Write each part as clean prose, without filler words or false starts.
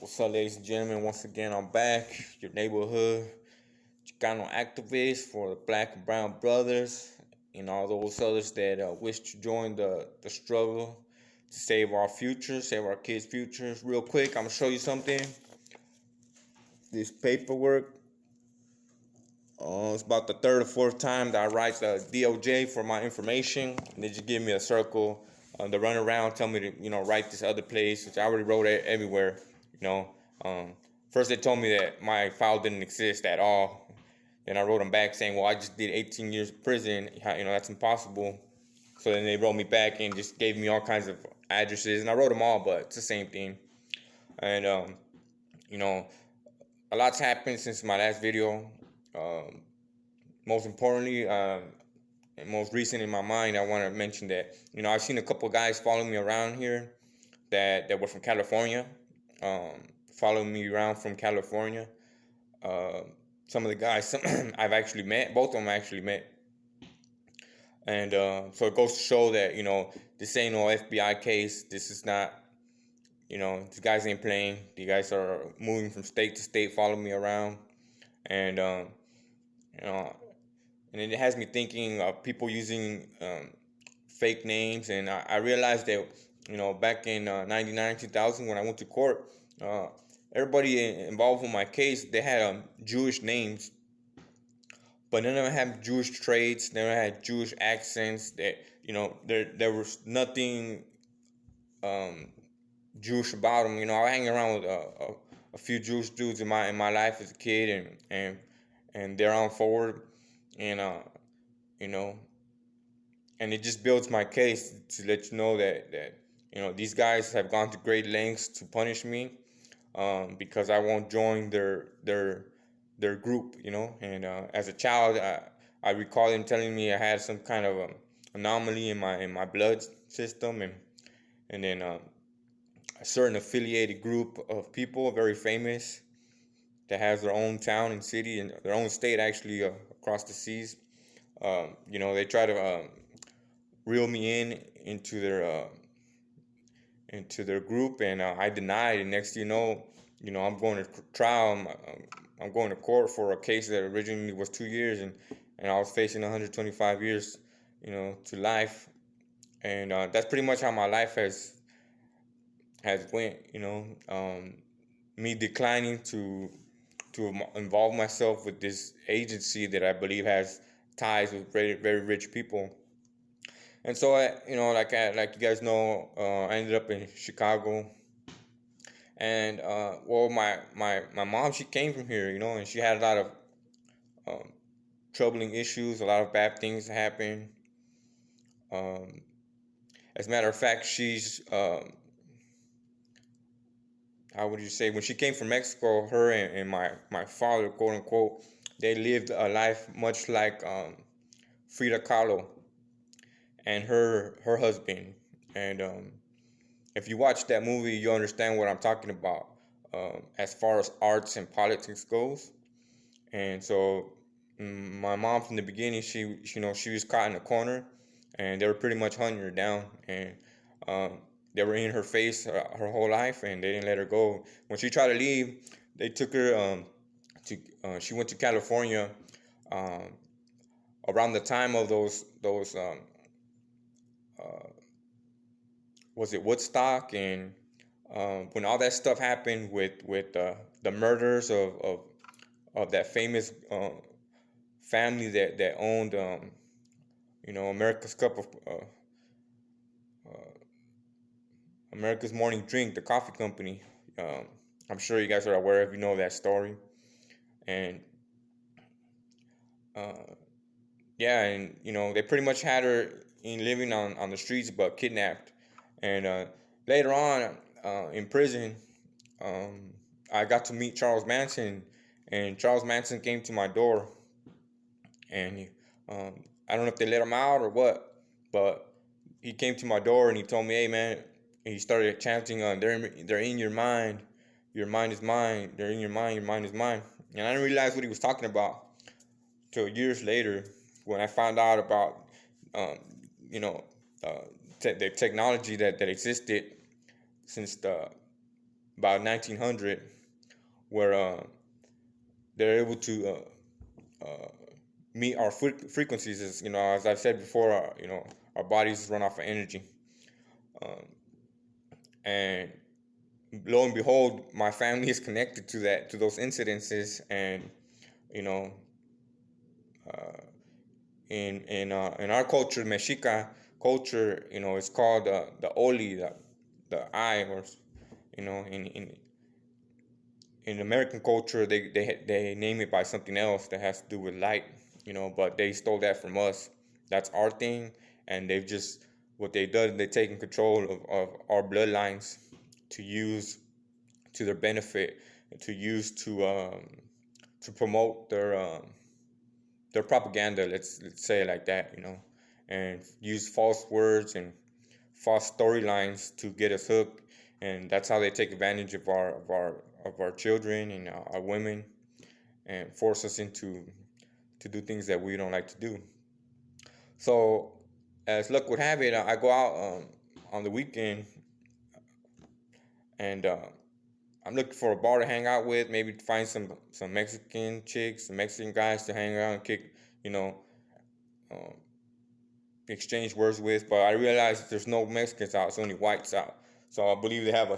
What's up, ladies and gentlemen? Once again, I'm back, your neighborhood Chicano activist for the Black and Brown Brothers and all those others that wish to join the struggle to save our future, save our kids' futures. Real quick, I'm gonna show you something. This paperwork. It's about the third or fourth time that I write the DOJ for my information. And they just give me a circle. They run around, tell me to write this other place, which I already wrote it everywhere. You know, first they told me that my file didn't exist at all. Then I wrote them back saying, well, I just did 18 years in prison. That's impossible. So then they wrote me back and just gave me all kinds of addresses, and I wrote them all, but it's the same thing. And you know, a lot's happened since my last video. Most importantly, and most recent in my mind, I want to mention that I've seen a couple guys following me around here that were from California, following me around from California. Some of the guys I've actually met, both of them I actually met, and so it goes to show that this ain't no FBI case. This is not. These guys ain't playing. The guys are moving from state to state, following me around, and and it has me thinking of people using fake names. And I realized that back in 99, 2000, when I went to court, everybody involved in my case, they had Jewish names, but none of them had Jewish traits. None of them had Jewish accents. That there was nothing Jewish about them. I hang around with a few Jewish dudes in my life as a kid, and they're on forward, and and it just builds my case to let you know that these guys have gone to great lengths to punish me, because I won't join their group, and as a child, I recall them telling me I had some kind of anomaly in my blood system, and then a certain affiliated group of people, very famous, that has their own town and city and their own state, actually, across the seas. They try to reel me into their group, and I denied. And next, I'm going to trial. I'm going to court for a case that originally was 2 years, and I was facing 125 years, to life. And that's pretty much how my life has went. Me declining to involve myself with this agency that I believe has ties with very, very rich people. And so like you guys know, I ended up in Chicago. And well, my mom, she came from here, and she had a lot of troubling issues, a lot of bad things happen. As a matter of fact, she's how would you say, when she came from Mexico, her and my father, quote unquote, they lived a life much like Frida Kahlo and her husband. And if you watch that movie, you understand what I'm talking about, as far as arts and politics goes. And so my mom, from the beginning, she was caught in a corner, and they were pretty much hunting her down, and they were in her face her whole life, and they didn't let her go. When she tried to leave, they took her she went to California around the time of those was it Woodstock, and when all that stuff happened with the murders of that famous family that owned America's Cup of America's Morning Drink, the coffee company. I'm sure you guys are aware if you know that story. And yeah, and they pretty much had her living on the streets, but kidnapped. And later on, in prison, I got to meet Charles Manson, and Charles Manson came to my door, and I don't know if they let him out or what, but he came to my door and he told me, "Hey, man," and he started chanting, "They're in your mind. Your mind is mine. They're in your mind. Your mind is mine." And I didn't realize what he was talking about till years later, when I found out about, you know, the technology that existed since the about 1900, where they're able to meet our frequencies. As as I've said before, our bodies run off of energy, um, and lo and behold, my family is connected to those incidences, and you know, uh, in our culture, Mexica culture, it's called the Oli, the eye, or in American culture, they name it by something else that has to do with light, but they stole that from us. That's our thing, and they've just what they've done. They've taken control of our bloodlines to use to their benefit, to use to promote their propaganda. Let's say it like that, and use false words and false storylines to get us hooked, and that's how they take advantage of our children and our women, and force us into to do things that we don't like to do. So, as luck would have it, I go out on the weekend, and I'm looking for a bar to hang out with, maybe find some Mexican chicks, some Mexican guys to hang around and kick, you know, um, exchange words with. But I realized there's no Mexicans out; it's only whites out. So I believe they have a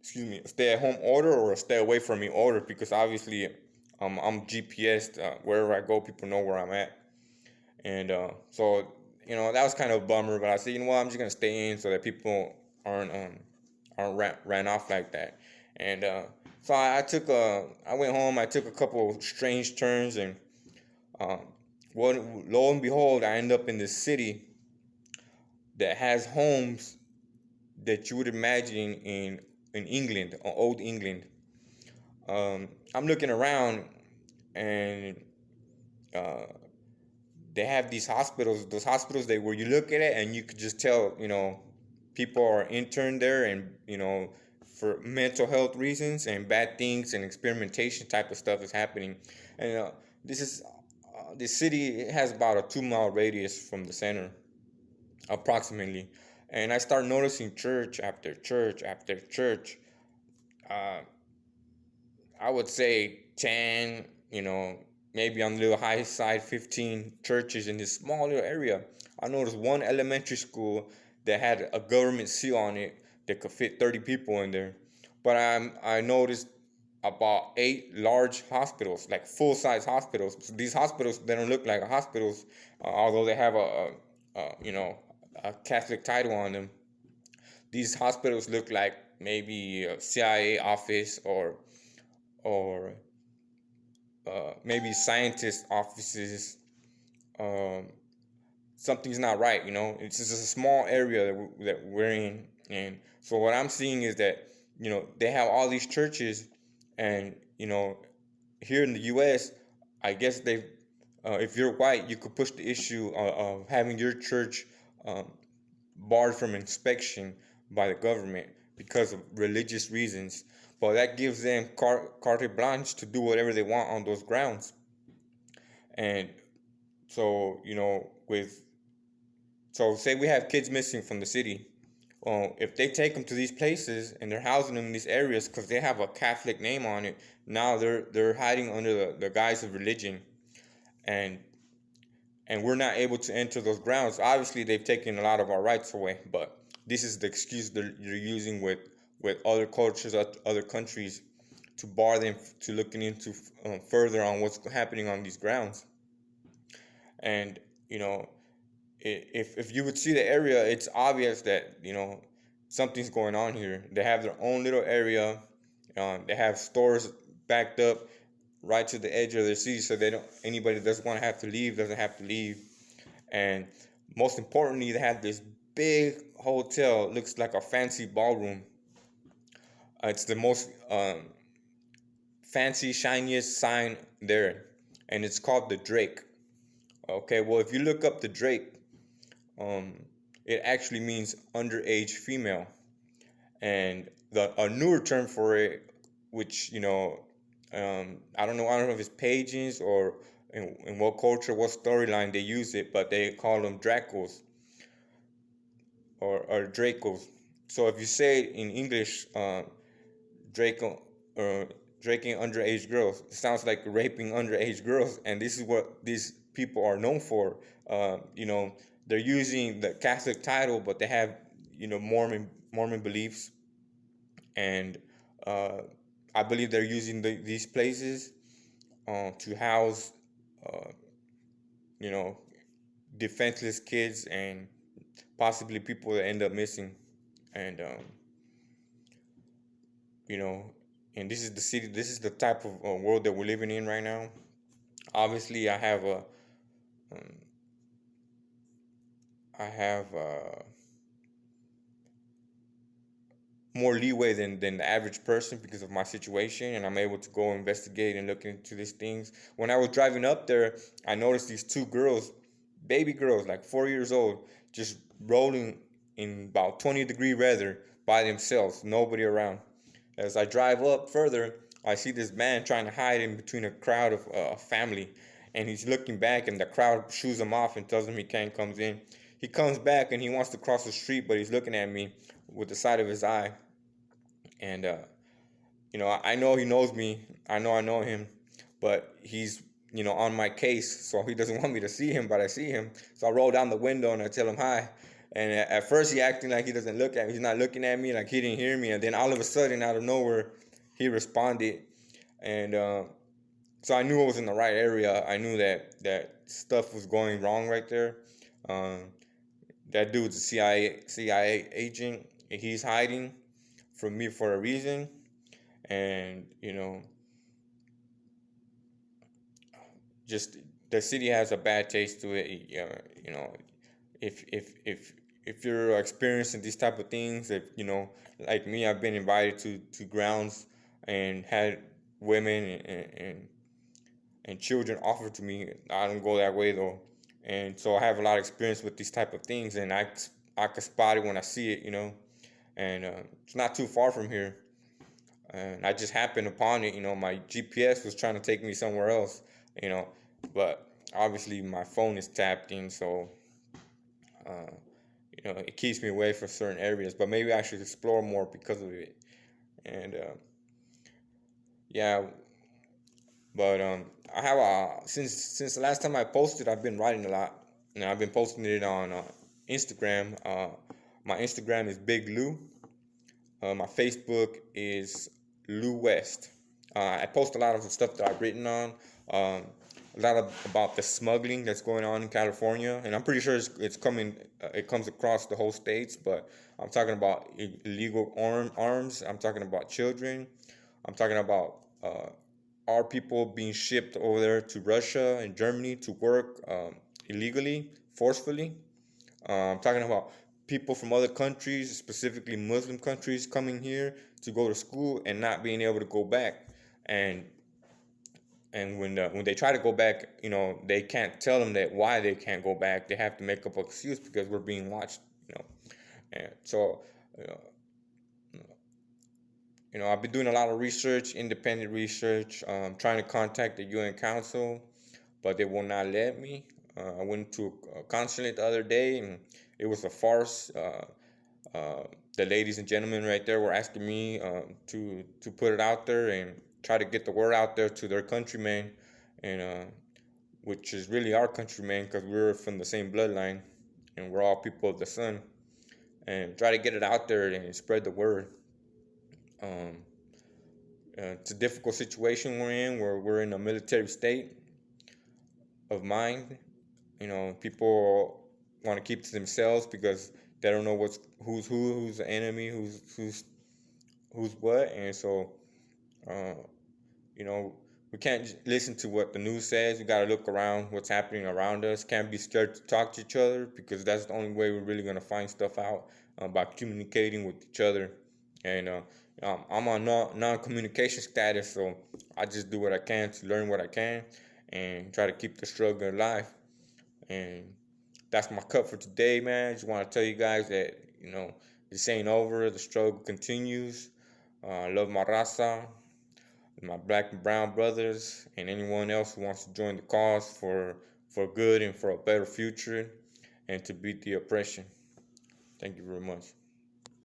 stay-at-home order or a stay-away from me order, because obviously, I'm GPSed wherever I go. People know where I'm at, and so that was kind of a bummer. But I said, what, I'm just gonna stay in so that people aren't ran off like that. And so I went home. I took a couple strange turns, and um, lo and behold, I end up in this city that has homes that you would imagine in England, or old England. I'm looking around, and uh, they have these hospitals. Those hospitals where you look at it and you could just tell, people are interned there, and for mental health reasons and bad things and experimentation type of stuff is happening. And this city has about a 2 mile radius from the center, approximately. And I start noticing church after church after church. Uh, I would say 10, maybe on the little high side, 15 churches in this small little area. I noticed one elementary school that had a government seal on it that could fit 30 people in there. But I noticed about 8 large hospitals, like full-size hospitals. So these hospitals, they don't look like hospitals, although they have a Catholic title on them. These hospitals look like maybe a CIA office, or maybe scientist offices. Um, Something's not right. It's just a small area that we're in, and so what I'm seeing is that they have all these churches, and here in the U.S., I guess they, if you're white, you could push the issue of having your church um, barred from inspection by the government because of religious reasons. But that gives them carte blanche to do whatever they want on those grounds. And so, with so say we have kids missing from the city. If they take them to these places and they're housing them in these areas because they have a Catholic name on it, now they're hiding under the guise of religion, and we're not able to enter those grounds. Obviously, they've taken a lot of our rights away, but this is the excuse they're using with other cultures, other countries, to bar them to looking into further on what's happening on these grounds. And if you would see the area, it's obvious that something's going on here. They have their own little area. They have stores backed up right to the edge of their city, so they don't anybody that doesn't want to have to leave doesn't have to leave. And most importantly, they have this big hotel. It looks like a fancy ballroom. It's the most fancy, shiniest sign there, and it's called the Drake. Okay, well, if you look up the Drake, um, it actually means underage female, and a newer term for it, which I don't know if it's Pagans or in what culture, what storyline they use it, but they call them Dracos, or Dracos. So if you say it in English, Drake draking underage girls. It sounds like raping underage girls, and this is what these people are known for. You know, they're using the Catholic title, but they have, you know, Mormon beliefs, and uh, I believe they're using these places to house, uh, you know, defenseless kids and possibly people that end up missing, and you know, and this is the city. This is the type of world that we're living in right now. Obviously, um, I have more leeway than the average person because of my situation, and I'm able to go investigate and look into these things. When I was driving up there, I noticed these two girls, baby girls, like 4 years old, just rolling in about 20-degree weather by themselves, nobody around. As I drive up further, I see this man trying to hide in between a crowd of family, and he's looking back, and the crowd shoos him off and tells him he can't come in. He comes back and he wants to cross the street, but he's looking at me with the side of his eye, and you know, I know he knows me. I know him, but he's, you know, on my case, so he doesn't want me to see him, but I see him. So I roll down the window and I tell him hi. And at first he acting like he doesn't look at me. He's not looking at me, like he didn't hear me. And then all of a sudden, out of nowhere, he responded. And so I knew I was in the right area. I knew that stuff was going wrong right there. Um, that dude's a CIA agent. He's hiding from me for a reason. And, you know, just the city has a bad taste to it. You know, if you're experiencing these type of things, if you know, like me, I've been invited to grounds and had women and children offered to me. I don't go that way though, and so I have a lot of experience with these type of things, and I can spot it when I see it, you know, and it's not too far from here, and I just happened upon it. You know, my GPS was trying to take me somewhere else, you know, but obviously my phone is tapped in, so uh, you know, it keeps me away from certain areas. But maybe I should explore more because of it. And yeah, but I have since the last time I posted, I've been writing a lot. You know, I've been posting it on Instagram. My Instagram is Big Lou. My Facebook is Lou West. I post a lot of the stuff that I've written on. Um, a lot about the smuggling that's going on in California, and I'm pretty sure it's coming. It comes across the whole states, but I'm talking about illegal arms. I'm talking about children. I'm talking about our people being shipped over there to Russia and Germany to work illegally, forcefully. I'm talking about people from other countries, specifically Muslim countries, coming here to go to school and not being able to go back. And when they try to go back, you know, they can't tell them that why they can't go back. They have to make up an excuse because we're being watched, you know. And so, you know, I've been doing a lot of research, independent research, trying to contact the UN Council, but they will not let me. I went to a consulate the other day, and it was a farce. The ladies and gentlemen right there were asking me to put it out there and try to get the word out there to their countrymen, and which is really our countrymen because we're from the same bloodline, and we're all people of the sun, and try to get it out there and spread the word. Um, it's a difficult situation we're in, where we're in a military state of mind. You know, people want to keep to themselves because they don't know who's the enemy, who's what, and so uh, you know, we can't listen to what the news says. We got to look around what's happening around us. Can't be scared to talk to each other because that's the only way we're really gonna find stuff out, by communicating with each other. And I'm on non-communication status, so I just do what I can to learn what I can and try to keep the struggle alive. And that's my cut for today, man. Just want to tell you guys that, you know, this ain't over. The struggle continues. I love my raza, my black and brown brothers, and anyone else who wants to join the cause for good and for a better future and to beat the oppression. Thank you very much.